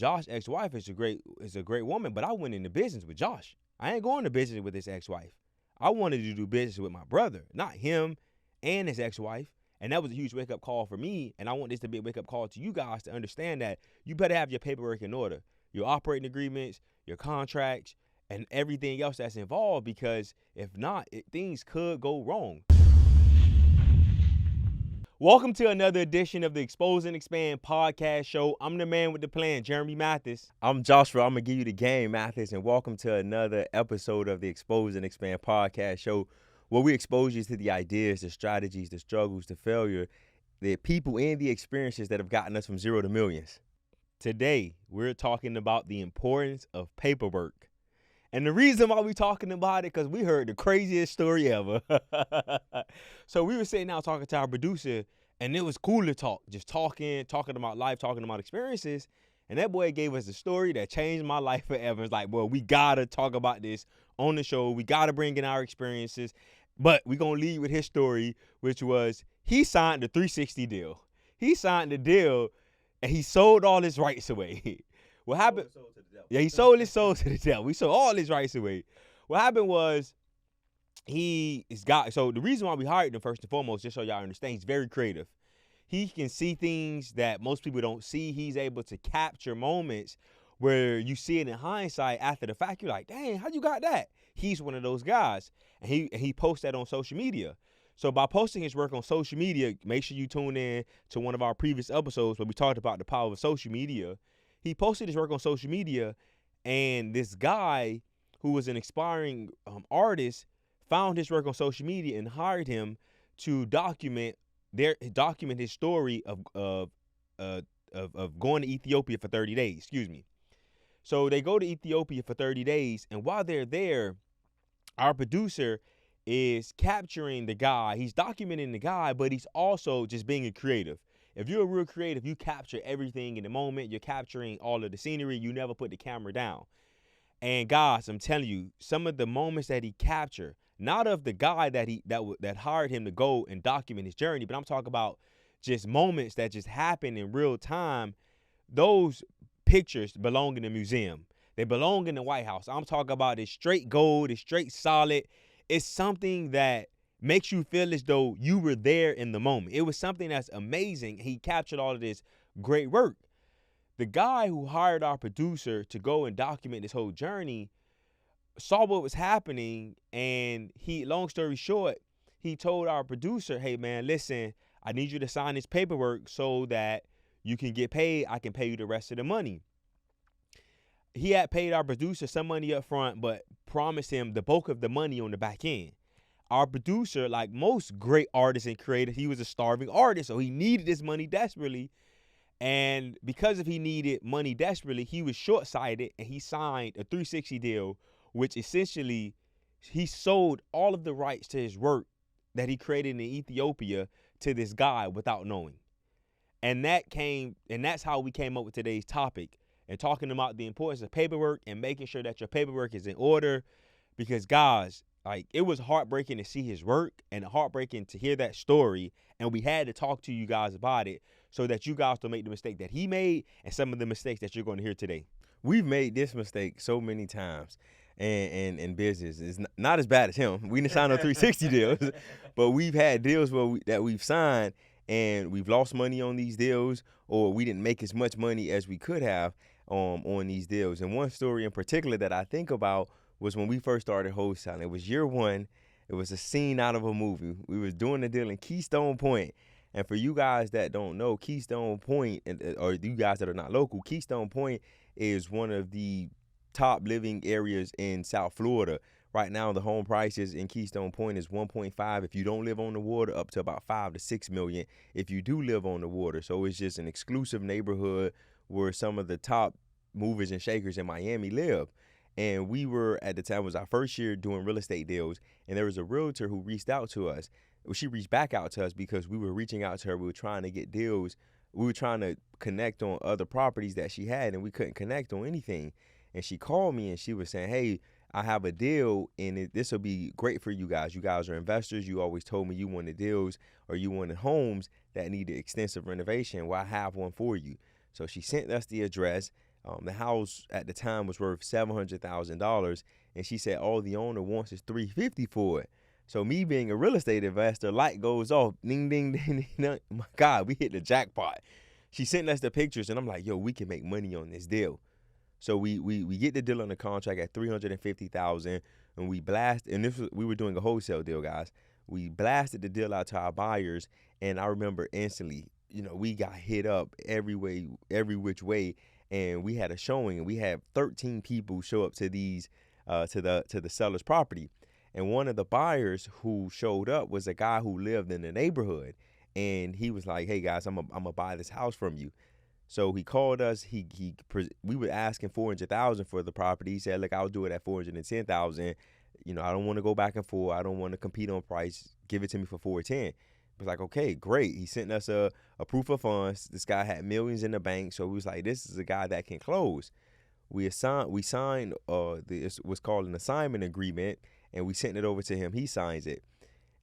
Josh's ex-wife is a great woman, but I went into business with Josh. I ain't going to business with his ex-wife. I wanted to do business with my brother, not him and his ex-wife. And that was a huge wake-up call for me. And I want this to be a wake-up call to you guys to understand that you better have your paperwork in order, your operating agreements, your contracts, and everything else that's involved, because if not, things could go wrong. Welcome to another edition of the Expose and Expand podcast show. I'm the man with the plan, Jeremy Mathis. I'm Joshua. I'm going to give you the game, Mathis, and welcome to another episode of the Expose and Expand podcast show, where we expose you to the ideas, the strategies, the struggles, the failure, the people and the experiences that have gotten us from zero to millions. Today, we're talking about the importance of paperwork. And the reason why we're talking about it, because we heard the craziest story ever. So we were sitting out talking to our producer, and it was cool to talk, just talking about life, talking about experiences. And that boy gave us a story that changed my life forever. It's like, well, we got to talk about this on the show. We got to bring in our experiences. But we're going to lead with his story, which was he signed the 360 deal. He signed the deal, and he sold all his rights away. What happened? Yeah, he sold his soul to the devil. We sold all his rights away. What happened was so the reason why we hired him, first and foremost, just so y'all understand, he's very creative. He can see things that most people don't see. He's able to capture moments where you see it in hindsight after the fact. You're like, dang, how you got that? He's one of those guys. And he posts that on social media. So by posting his work on social media, make sure you tune in to one of our previous episodes where we talked about the power of social media. He posted his work on social media, and this guy who was an aspiring artist found his work on social media and hired him to document his story of going to Ethiopia for 30 days. Excuse me. So they go to Ethiopia for 30 days, and while they're there, our producer is capturing the guy. He's documenting the guy, but he's also just being a creative. If you're a real creative, you capture everything in the moment. You're capturing all of the scenery. You never put the camera down. And guys, I'm telling you, some of the moments that he captured, not of the guy that hired him to go and document his journey, but I'm talking about just moments that just happen in real time. Those pictures belong in the museum. They belong in the White House. I'm talking about it's straight gold, it's straight solid. It's something that makes you feel as though you were there in the moment. It was something that's amazing. He captured all of this great work. The guy who hired our producer to go and document this whole journey saw what was happening, and long story short, he told our producer, hey man, listen, I need you to sign this paperwork so that you can get paid. I can pay you the rest of the money. He had paid our producer some money up front, but promised him the bulk of the money on the back end. Our producer, like most great artists and creators, he was a starving artist, so he needed this money desperately. And because he needed money desperately, he was short-sighted, and he signed a 360 deal, which essentially he sold all of the rights to his work that he created in Ethiopia to this guy without knowing. And that's how we came up with today's topic, and talking about the importance of paperwork and making sure that your paperwork is in order. Because guys, like, it was heartbreaking to see his work and heartbreaking to hear that story. And we had to talk to you guys about it so that you guys don't make the mistake that he made and some of the mistakes that you're going to hear today. We've made this mistake so many times in business. It's not as bad as him. We didn't sign no 360 deals, but we've had deals that we've signed and we've lost money on these deals, or we didn't make as much money as we could have on these deals. And one story in particular that I think about was when we first started wholesaling. It was year one. It was a scene out of a movie. We was doing a deal in Keystone Point. And for you guys that don't know, Keystone Point, or you guys that are not local, Keystone Point is one of the top living areas in South Florida. Right now, the home prices in Keystone Point is 1.5 if you don't live on the water, up to about 5 to 6 million if you do live on the water. So it's just an exclusive neighborhood where some of the top movers and shakers in Miami live. And we were, at the time, it was our first year doing real estate deals, and there was a realtor who reached out to us. She reached back out to us because we were reaching out to her. We were trying to get deals. We were trying to connect on other properties that she had, and we couldn't connect on anything. And she called me, and she was saying, hey, I have a deal, and this will be great for you guys. You guys are investors. You always told me you wanted deals or you wanted homes that needed extensive renovation. Well, I have one for you. So she sent us the address. The house at the time was worth $700,000, and she said all the owner wants is $350 for it. So me being a real estate investor, light goes off, ding, ding, ding, ding. My God, we hit the jackpot. She sent us the pictures, and I'm like, yo, we can make money on this deal. So we get the deal on the contract at $350,000, and we blast. And we were doing a wholesale deal, guys. We blasted the deal out to our buyers, and I remember instantly, we got hit up every which way, and we had a showing, and we had 13 people show up to these to the seller's property. And one of the buyers who showed up was a guy who lived in the neighborhood, and he was like, "Hey guys, I'm gonna buy this house from you." So he called us. We were asking $400,000 for the property. He said, "Look, I'll do it at $410,000. I don't want to go back and forth. I don't want to compete on price. Give it to me for $410." It was like, okay, great. He sent us a proof of funds. This guy had millions in the bank, so we was like, this is a guy that can close. We signed what's called an assignment agreement, and we sent it over to him. He signs it,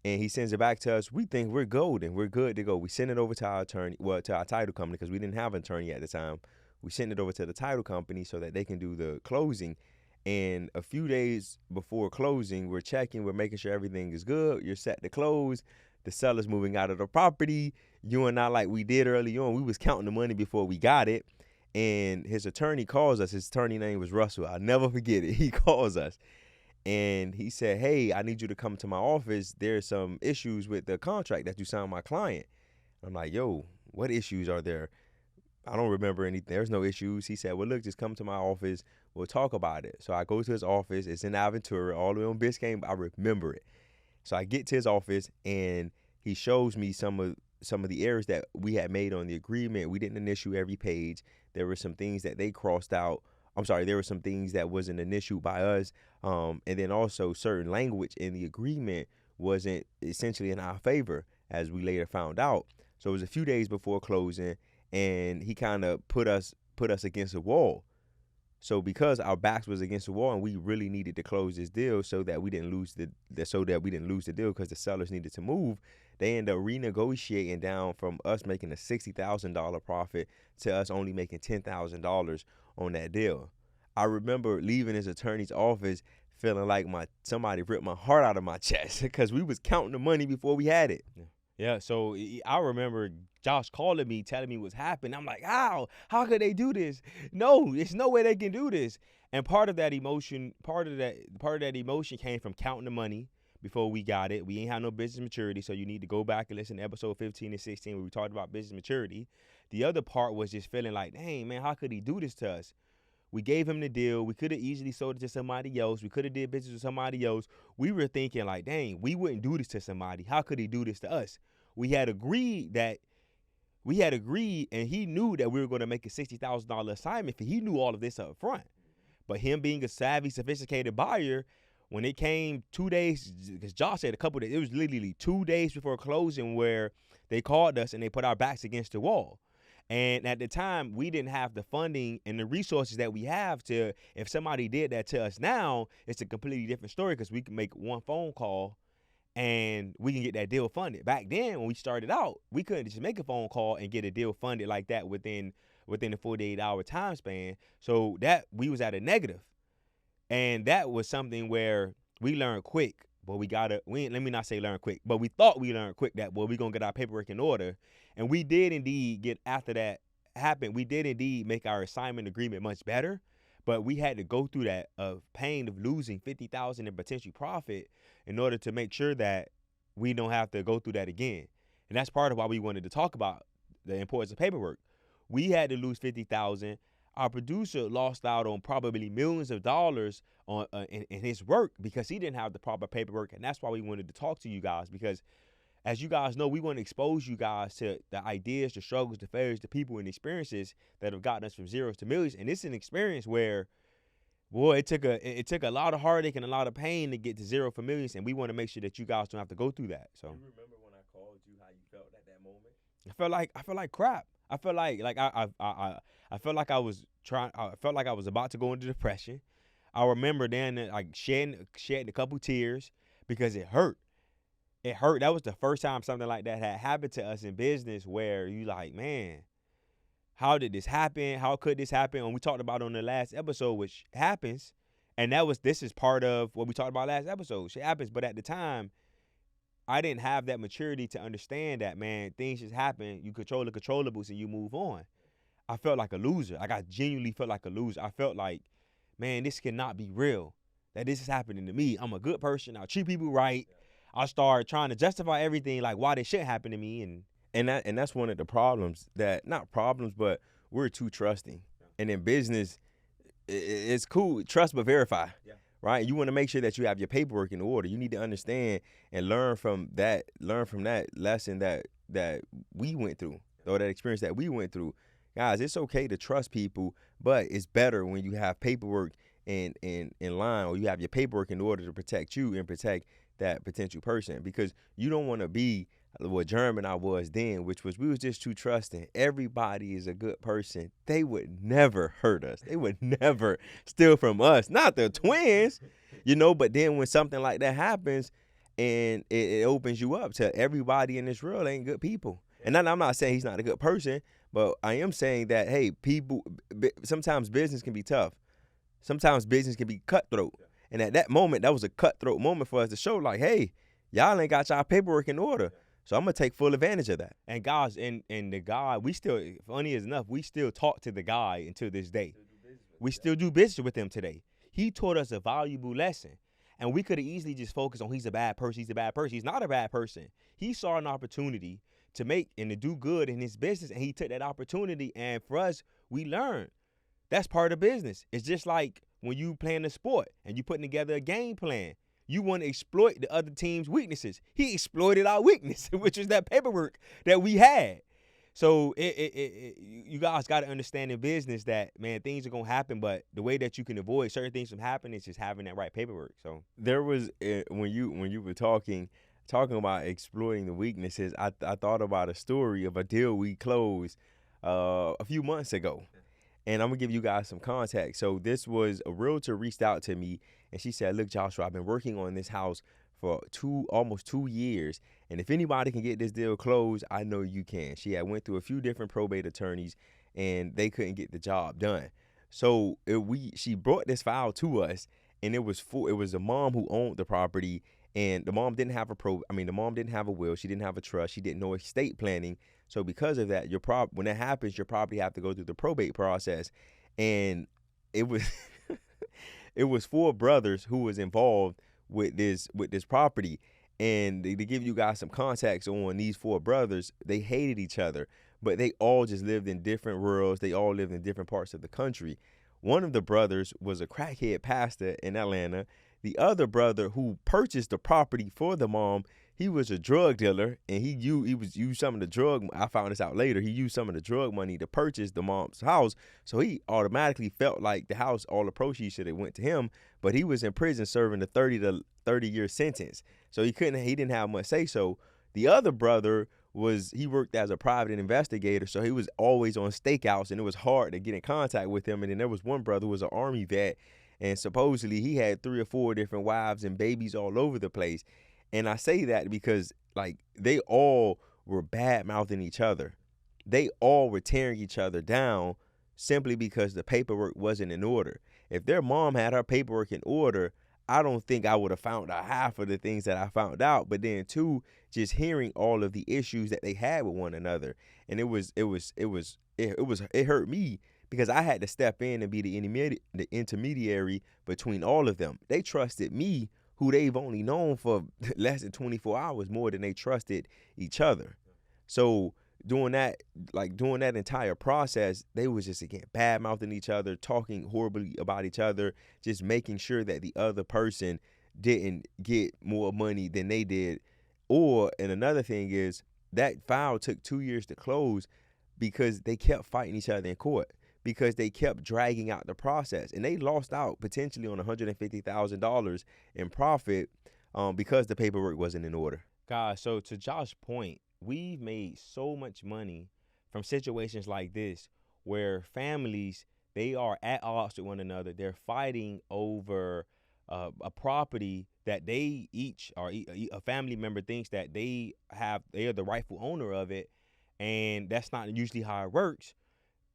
and he sends it back to us. We think we're golden. We're good to go. We send it over to our attorney, to our title company, because we didn't have an attorney at the time. We sent it over to the title company so that they can do the closing. And a few days before closing, we're checking, we're making sure everything is good. You're set to close. The seller's moving out of the property. You and I, like we did early on, we was counting the money before we got it. And his attorney calls us. His attorney name was Russell. I'll never forget it. He calls us. And he said, "Hey, I need you to come to my office. There's some issues with the contract that you signed with my client." I'm like, "Yo, what issues are there?" I don't remember anything. There's no issues. He said, "Well, look, just come to my office. We'll talk about it." So I go to his office. It's in Aventura, all the way on Biscayne. I remember it. So I get to his office, and he shows me some of the errors that we had made on the agreement. We didn't initial every page. There were some things that they crossed out. I'm sorry, there were some things that wasn't an issue by us. And then also certain language in the agreement wasn't essentially in our favor, as we later found out. So it was a few days before closing, and he kind of put us against a wall. So because our backs was against the wall, and we really needed to close this deal so that we didn't lose the deal, because the sellers needed to move, they ended up renegotiating down from us making a $60,000 profit to us only making $10,000 on that deal. I remember leaving his attorney's office feeling like somebody ripped my heart out of my chest, because we was counting the money before we had it. Yeah, so I remember Josh calling me, telling me what's happening. I'm like, how could they do this? No, there's no way they can do this. And part of that emotion came from counting the money before we got it. We ain't had no business maturity, so you need to go back and listen to episode 15 and 16 where we talked about business maturity. The other part was just feeling like, dang, man, how could he do this to us? We gave him the deal. We could have easily sold it to somebody else. We could have did business with somebody else. We were thinking like, dang, we wouldn't do this to somebody. How could he do this to us? We had agreed, and he knew that we were going to make a $60,000 assignment fee. He knew all of this up front. But him being a savvy, sophisticated buyer, when it came 2 days, because Josh said a couple days, it was literally 2 days before closing where they called us and they put our backs against the wall. And at the time, we didn't have the funding and the resources that we have to, if somebody did that to us now, it's a completely different story, because we can make one phone call and we can get that deal funded. Back then, when we started out, we couldn't just make a phone call and get a deal funded like that within the 48-hour time span. So that we was at a negative. And that was something where we learned quick, but let me not say learn quick, but we thought we learned quick that, well, we're going to get our paperwork in order. And we did indeed after that happened, we did indeed make our assignment agreement much better, but we had to go through that pain of losing $50,000 in potential profit in order to make sure that we don't have to go through that again. And that's part of why we wanted to talk about the importance of paperwork. We had to lose $50,000. Our producer lost out on probably millions of dollars on in his work because he didn't have the proper paperwork. And that's why we wanted to talk to you guys, because as you guys know, we want to expose you guys to the ideas, the struggles, the failures, the people and experiences that have gotten us from zeros to millions. And it's an experience where, boy, it took a lot of heartache and a lot of pain to get to zero for millions, and we want to make sure that you guys don't have to go through that. So you remember when I called you, how you felt at that moment? I felt like crap. I felt like I was about to go into depression. I remember then like shedding a couple tears because it hurt. It hurt. That was the first time something like that had happened to us in business, where you like, man, how did this happen? How could this happen? And we talked about on the last episode, which happens. And this is part of what we talked about last episode. Shit happens. But at the time, I didn't have that maturity to understand that, man, things just happen. You control the controllables and you move on. I felt like a loser. Like, I genuinely felt like a loser. I felt like, man, this cannot be real. That this is happening to me. I'm a good person. I treat people right. I start trying to justify everything, like why this shit happen to me. And that's one of the problems, that not problems, but we're too trusting. And in business, it's cool, trust but verify. Yeah. Right? You want to make sure that you have your paperwork in order. You need to understand and learn from that lesson that we went through, or that experience that we went through. Guys, it's okay to trust people, but it's better when you have paperwork in line, or you have your paperwork in order to protect you and protect that potential person, because you don't want to be what Jeremy and I was then, which was, we was just too trusting. Everybody is a good person. They would never hurt us. They would never steal from us. Not the twins, but then when something like that happens, and it opens you up to everybody in this world ain't good people. And I'm not saying he's not a good person, but I am saying that, hey, people, sometimes business can be tough. Sometimes business can be cutthroat. And at that moment, that was a cutthroat moment for us to show, like, hey, y'all ain't got y'all paperwork in order. So I'm going to take full advantage of that. And guys, and the guy, we still, funny as enough, we still talk to the guy until this day. We still do business with him today. He taught us a valuable lesson. And we could have easily just focused on he's a bad person, he's a bad person. He's not a bad person. He saw an opportunity to make and to do good in his business, and he took that opportunity. And for us, we learned. That's part of business. It's just like when you playing a sport and you putting together a game plan. You want to exploit the other team's weaknesses. He exploited our weakness, which is that paperwork that we had. So you guys got to understand in business that, man, things are going to happen, but the way that you can avoid certain things from happening is just having that right paperwork. So there was, when you were talking about exploiting the weaknesses, I thought about a story of a deal we closed a few months ago. And I'm going to give you guys some context. So this was a realtor reached out to me, and she said, look, Joshua, I've been working on this house for almost 2 years. And if anybody can get this deal closed, I know you can. She had went through a few different probate attorneys, and they couldn't get the job done. So she brought this file to us, and it was the mom who owned the property, and the mom didn't have the mom didn't have a will. She didn't have a trust. She didn't know estate planning. So because of that, when that happens, you'll probably have to go through the probate process. And it was it was 4 brothers who was involved with this property. And to give you guys some context on these 4 brothers, they hated each other, but they all just lived in different worlds. They all lived in different parts of the country. One of the brothers was a crackhead pastor in Atlanta. The other brother, who purchased the property for the mom, he was a drug dealer, and he used some of the drug. I found this out later. He used some of the drug money to purchase the mom's house, so he automatically felt like the house, all the proceeds should have went to him. But he was in prison serving a 30-year sentence, so he didn't have much say so. The other brother he worked as a private investigator, so he was always on stakeouts, and it was hard to get in contact with him. And then there was one brother who was an Army vet, and supposedly he had 3 or 4 different wives and babies all over the place. And I say that because, like, they all were bad-mouthing each other. They all were tearing each other down simply because the paperwork wasn't in order. If their mom had her paperwork in order, I don't think I would have found out half of the things that I found out. But then, too, just hearing all of the issues that they had with one another, and it hurt me because I had to step in and be the intermediary between all of them. They trusted me, who they've only known for less than 24 hours, more than they trusted each other. So during that entire process, they was just, again, bad-mouthing each other, talking horribly about each other, just making sure that the other person didn't get more money than they did. And another thing is, that file took 2 years to close because they kept fighting each other in court, because they kept dragging out the process, and they lost out potentially on $150,000 in profit because the paperwork wasn't in order. Guys, so to Josh's point, we've made so much money from situations like this, where families, they are at odds with one another. They're fighting over a property that they each, or a family member thinks that they are the rightful owner of it, and that's not usually how it works.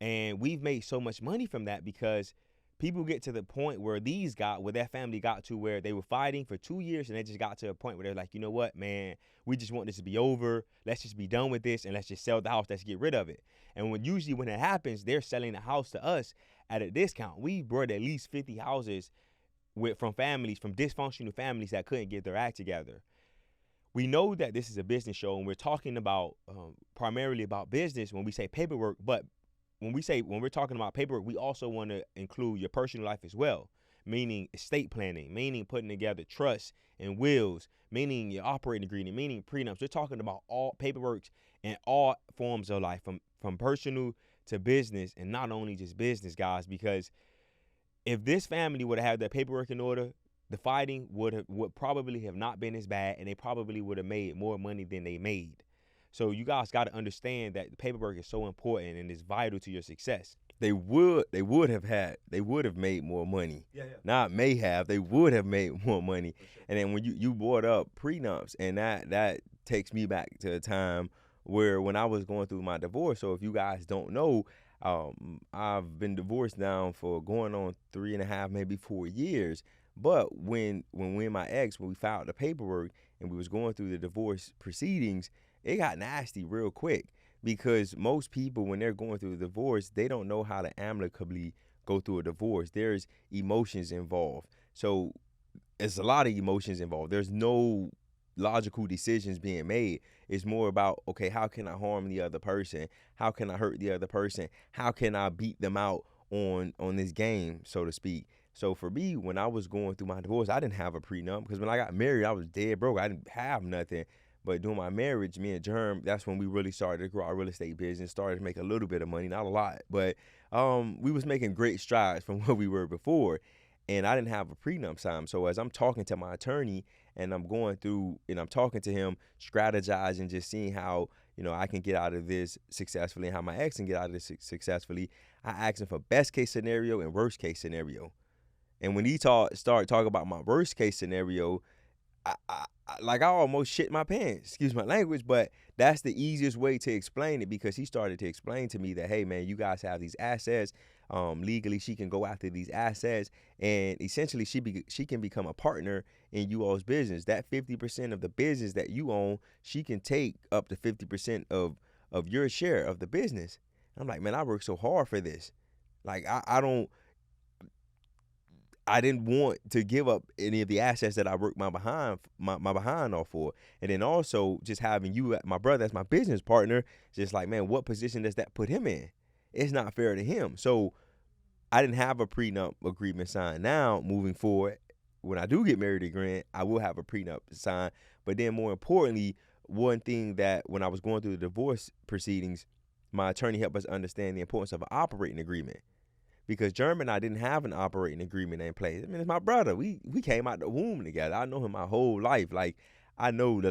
And we've made so much money from that because people get to the point where their family got to where they were fighting for 2 years and they just got to a point where they're like, you know what, man, we just want this to be over. Let's just be done with this and let's just sell the house. Let's get rid of it. And when it happens, they're selling the house to us at a discount. We brought at least 50 houses from dysfunctional families that couldn't get their act together. We know that this is a business show and we're talking about primarily about business when we say paperwork, but when we're talking about paperwork, we also want to include your personal life as well, meaning estate planning, meaning putting together trusts and wills, meaning your operating agreement, meaning prenups. We're talking about all paperwork in all forms of life, from personal to business, and not only just business, guys, because if this family would have had their paperwork in order, the fighting would probably have not been as bad, and they probably would have made more money than they made. So you guys got to understand that the paperwork is so important and it's vital to your success. They would have made more money. Yeah. Not may have, they would have made more money. Sure. And then when you brought up prenups, and that takes me back to a time where when I was going through my divorce. So if you guys don't know, I've been divorced now for going on 3.5, maybe 4 years. But when my ex, when we filed the paperwork and we was going through the divorce proceedings, it got nasty real quick, because most people, when they're going through a divorce, they don't know how to amicably go through a divorce. There's emotions involved. So there's a lot of emotions involved. There's no logical decisions being made. It's more about, okay, how can I harm the other person? How can I hurt the other person? How can I beat them out on this game, so to speak? So for me, when I was going through my divorce, I didn't have a prenup, because when I got married, I was dead broke. I didn't have nothing. But during my marriage, me and Germ, that's when we really started to grow our real estate business, started to make a little bit of money, not a lot, but we was making great strides from where we were before. And I didn't have a prenup signed. So as I'm talking to my attorney and I'm going through and I'm talking to him, strategizing, just seeing how, I can get out of this successfully and how my ex can get out of this successfully, I asked him for best case scenario and worst case scenario. And when he started talking about my worst case scenario, I almost shit my pants, excuse my language, but that's the easiest way to explain it, because he started to explain to me that, hey, man, you guys have these assets. Legally, she can go after these assets, and essentially she can become a partner in you all's business. That 50% of the business that you own, she can take up to 50% of your share of the business. I'm like, man, I worked so hard for this. Like, I didn't want to give up any of the assets that I worked my behind off for. And then also just having you, my brother, as my business partner, just like, man, what position does that put him in? It's not fair to him. So I didn't have a prenup agreement signed. Now, moving forward, when I do get married again, I will have a prenup signed. But then more importantly, one thing that when I was going through the divorce proceedings, my attorney helped us understand the importance of an operating agreement. Because Jerm and I didn't have an operating agreement in place. I mean, it's my brother. We came out the womb together. I know him my whole life. Like, I know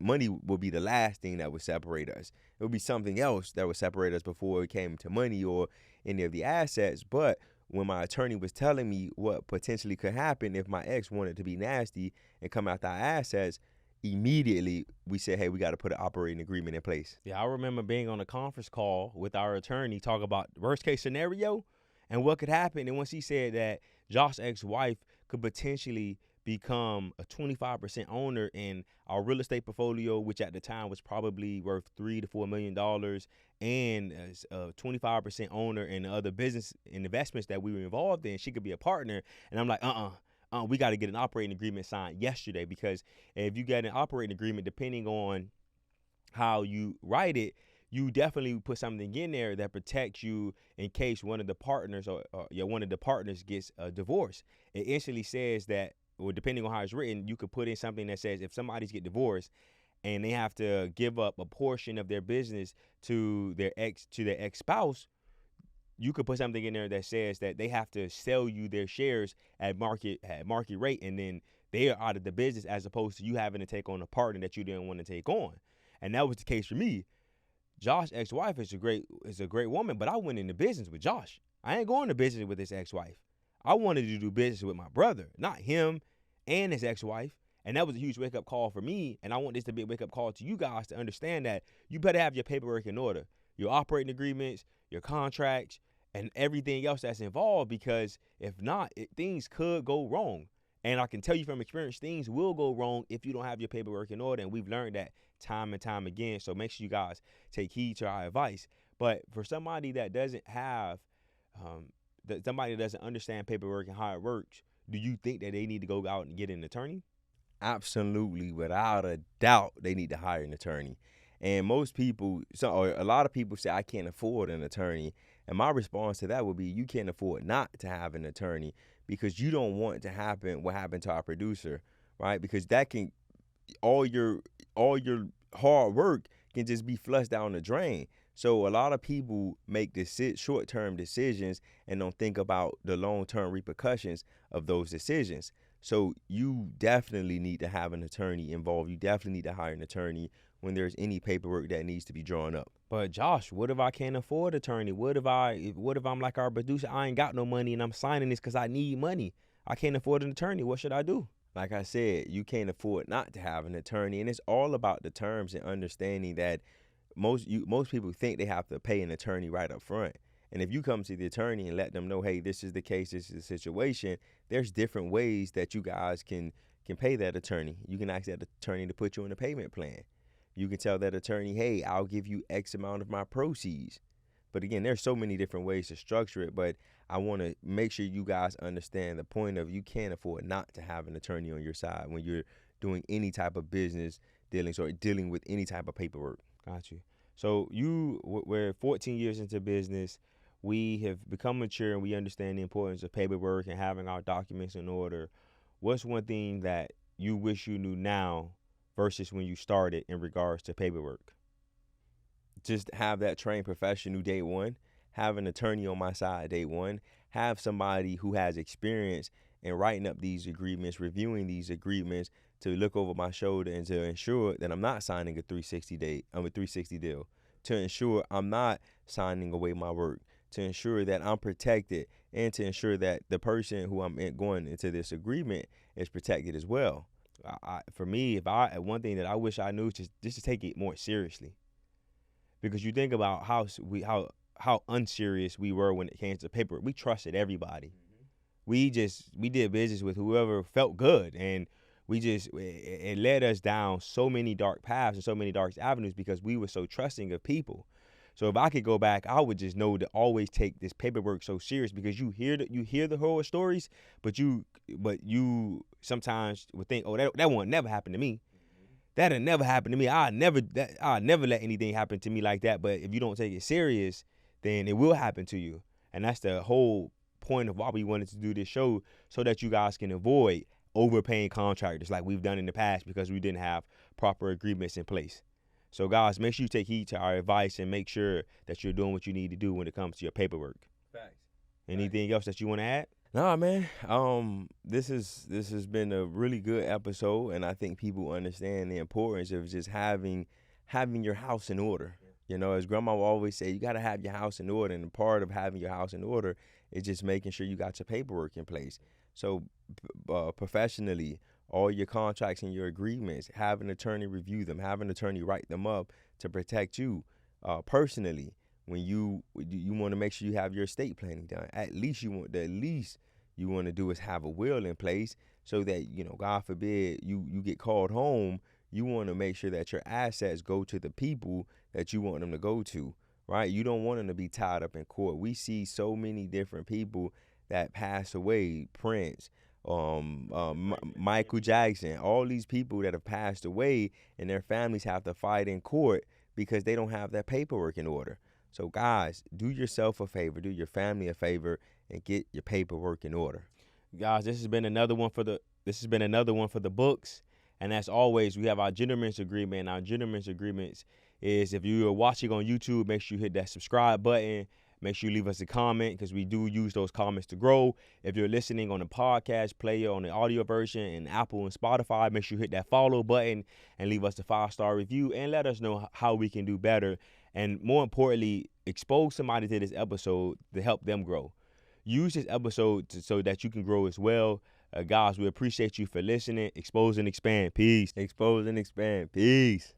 money will be the last thing that would separate us. It would be something else that would separate us before it came to money or any of the assets. But when my attorney was telling me what potentially could happen if my ex wanted to be nasty and come after our assets, immediately we said, hey, we got to put an operating agreement in place. Yeah, I remember being on a conference call with our attorney, talk about worst case scenario and what could happen. And once he said that Josh's ex-wife could potentially become a 25% owner in our real estate portfolio, which at the time was probably worth $3 to $4 million, and a 25% owner in the other business and investments that we were involved in, she could be a partner. And I'm like, we got to get an operating agreement signed yesterday, because if you get an operating agreement, depending on how you write it, you definitely put something in there that protects you in case one of the partners one of the partners gets a divorce. It instantly says that, or depending on how it's written, you could put in something that says if somebody's get divorced and they have to give up a portion of their business to their ex-spouse, you could put something in there that says that they have to sell you their shares at market rate, and then they are out of the business, as opposed to you having to take on a partner that you didn't want to take on. And that was the case for me. Josh's ex-wife is a great woman, but I went into business with Josh. I ain't going to business with his ex-wife. I wanted to do business with my brother, not him and his ex-wife. And that was a huge wake-up call for me. And I want this to be a wake-up call to you guys to understand that you better have your paperwork in order. Your operating agreements, your contracts, and everything else that's involved, because if not, things could go wrong. And I can tell you from experience, things will go wrong if you don't have your paperwork in order. And we've learned that time and time again. So make sure you guys take heed to our advice. But for somebody that doesn't have, somebody that doesn't understand paperwork and how it works, do you think that they need to go out and get an attorney? Absolutely, without a doubt, they need to hire an attorney. And most people, or a lot of people say, I can't afford an attorney. And my response to that would be, you can't afford not to have an attorney because you don't want to happen what happened to our producer, right? Because that can, all your hard work can just be flushed down the drain. So a lot of people make short-term decisions and don't think about the long-term repercussions of those decisions. So you definitely need to have an attorney involved. You definitely need to hire an attorney when there's any paperwork that needs to be drawn up. But Josh, what if I can't afford an attorney? What if I'm like our producer? I ain't got no money and I'm signing this because I need money. I can't afford an attorney. What should I do? Like I said, you can't afford not to have an attorney, and it's all about the terms and understanding that most people think they have to pay an attorney right up front. And if you come to the attorney and let them know, hey, this is the case, this is the situation, there's different ways that you guys can pay that attorney. You can ask that attorney to put you on a payment plan. You can tell that attorney, hey, I'll give you X amount of my proceeds. But again, there's so many different ways to structure it, but I want to make sure you guys understand the point of you can't afford not to have an attorney on your side when you're doing any type of business dealing with any type of paperwork. Got you. So we're 14 years into business. We have become mature and we understand the importance of paperwork and having our documents in order. What's one thing that you wish you knew now versus when you started in regards to paperwork? Just have that trained professional day one, have an attorney on my side day one, have somebody who has experience in writing up these agreements, reviewing these agreements, to look over my shoulder and to ensure that I'm not signing a 360 deal, to ensure I'm not signing away my work, to ensure that I'm protected, and to ensure that the person who I'm going into this agreement is protected as well. For me, one thing that I wish I knew is just to take it more seriously, because you think about how unserious we were when it came to paper. We trusted everybody. Mm-hmm. We did business with whoever felt good, and it led us down so many dark paths and so many dark avenues because we were so trusting of people. So if I could go back, I would just know to always take this paperwork so serious, because you hear the horror stories, but you sometimes would think, oh, that won't never happen to me. That'll never happen to me. I'll never let anything happen to me like that. But if you don't take it serious, then it will happen to you. And that's the whole point of why we wanted to do this show, so that you guys can avoid overpaying contractors like we've done in the past because we didn't have proper agreements in place. So guys, make sure you take heed to our advice and make sure that you're doing what you need to do when it comes to your paperwork. Facts. Anything else that you want to add? Nah, man. This has been a really good episode, and I think people understand the importance of just having your house in order. You know, as Grandma will always say, you got to have your house in order, and part of having your house in order is just making sure you got your paperwork in place. So professionally, all your contracts and your agreements, have an attorney review them, have an attorney write them up to protect you. Personally, when you want to make sure you have your estate planning done, the least you want to do is have a will in place, so that, you know, God forbid you get called home, you want to make sure that your assets go to the people that you want them to go to, right? You don't want them to be tied up in court. We see so many different people that pass away, Prince, Michael Jackson, all these people that have passed away, and their families have to fight in court because they don't have their paperwork in order. So guys, do yourself a favor, do your family a favor, and get your paperwork in order. Guys, this has been another one for the books. And as always, we have our gentleman's agreement. And our gentleman's agreements is, if you are watching on YouTube, make sure you hit that subscribe button. Make sure you leave us a comment, because we do use those comments to grow. If you're listening on the podcast player, on the audio version, in Apple and Spotify, make sure you hit that follow button and leave us a 5-star review and let us know how we can do better. And more importantly, expose somebody to this episode to help them grow. Use this episode so that you can grow as well. Guys, we appreciate you for listening. Expose and expand. Peace. Expose and expand. Peace.